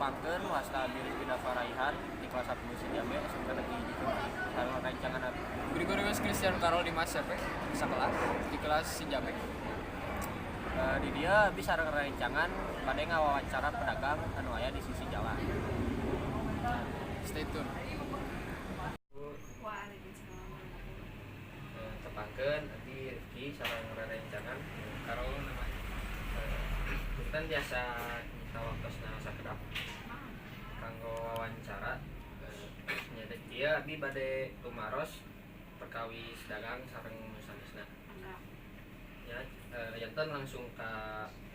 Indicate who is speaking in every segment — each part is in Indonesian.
Speaker 1: tepangkeun wasta Billy Pindah Faraihan di kelas 1 musim Jambe SMK Negeri Hiji sareng rancangan
Speaker 2: Gregorius Christian Carol Dimas Sepe sakelas di kelas Sinjame.
Speaker 1: di dia bisa rancangan bade ngawawancara pedagang anu aya di sisi jalan.
Speaker 2: Stay tune.
Speaker 1: Tepangkeun nanti Rifki sareng rancangan
Speaker 2: Carol nama
Speaker 1: punten biasa nyita waktosna sakedap kanggo wawancara nya dia abi bade lumaros perkawis dagang sareng sanesna. Ya, jantan langsung ke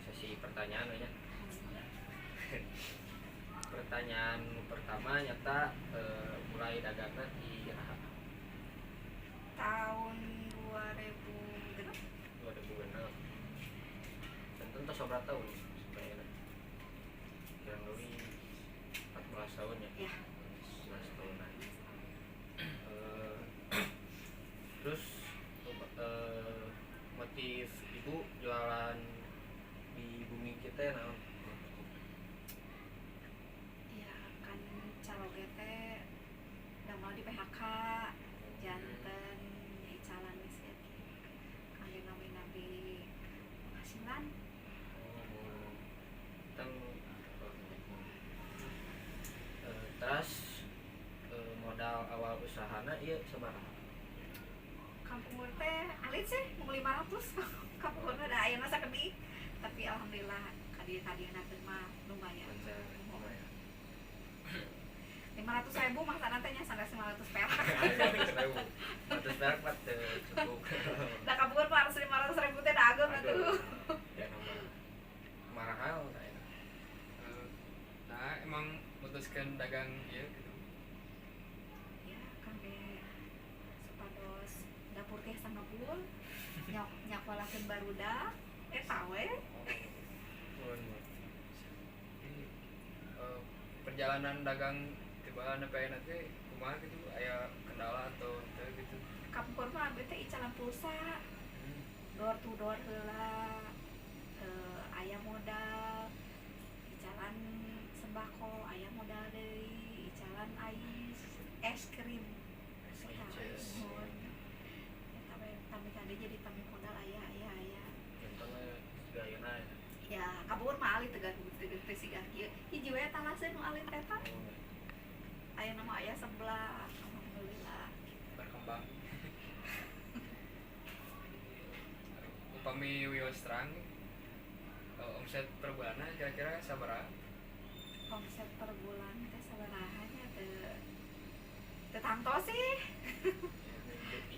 Speaker 1: sesi pertanyaan nya. Pertanyaan pertama nyata mulai dagangna di
Speaker 3: tahun 2006.
Speaker 1: 2006. Tentu tos berapa tahun sebenarnya? Kurang lebih 14 tahun ya.
Speaker 3: Ya.
Speaker 1: 14 tahunan. Terus motif ibu jualan di bumi kita ya naon?
Speaker 3: Ya kan caloge teh damel di PHK janten icalan geus kangge nabi penghasilan.
Speaker 1: Terus modal awal usahana ieu sabaraha?
Speaker 3: Kampung teh alit sih mau 500. Kampung teh da ayeuna sakedik tapi alhamdulillah kadieu-kadieu mah lumayan. 500.000 maksana teh nya sanes 500 perak.
Speaker 1: 100 perak mah teu cukup.
Speaker 3: Da kabur mah 500.000 teh da ageum atuh.
Speaker 1: Ya mahal saya.
Speaker 2: nah emang memutuskan dagang ieu gitu.
Speaker 3: Ya kangge supados dapur teh sangebul nyakolakeun barudak eta we.
Speaker 2: Perjalanan dagang tiba nepi nanti kumaha gitu aya kendala atau teu gitu.
Speaker 3: Kampung mah abdi teh icalan pulsa. Door to door heula aya modal icalan sembako aya modal deui icalan ais es krim setahun eta we tampi kade jadi tampi modal aya
Speaker 1: Contohnya gayana
Speaker 3: ya kabur mah alit teu siga kieu hiji we talaseun nu alit eta aya nama aya sebelah alhamdulillah
Speaker 2: Berkembang. Upami wios terang omset per bulanna kira-kira sabaraha?
Speaker 3: omset per bulan teh sabaraha nya teu tangto sih.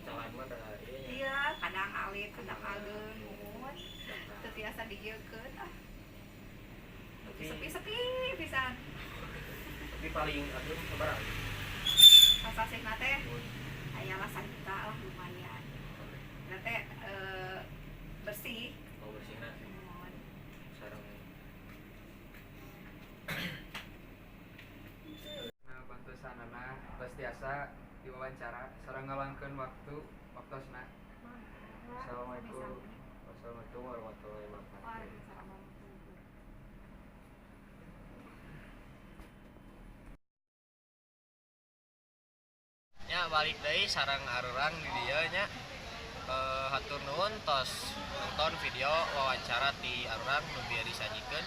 Speaker 1: icalan mah da
Speaker 3: Iya, kadang alit, kadang ageun, mumun. Teu tiasa dieukeun ah. Sepi-sepi pisan.
Speaker 1: tapi paling aduh sabaraha?
Speaker 3: Sasasihna teh aya 1 juta lah lumayan. Da teh bersih.
Speaker 1: Mau bersihna
Speaker 3: Mumun.
Speaker 1: sareng
Speaker 2: Nah, bantu sanana terus tiasa diwawancara sareng ngalangkeun waktosna. Assalamualaikum.
Speaker 1: Wassalamualaikum warahmatullahi wabarakatuh. Ya balik deui sareng arurang di dieu nya. Hatur nuhun tos nonton video wawancara di arurang nu bieu disajikeun.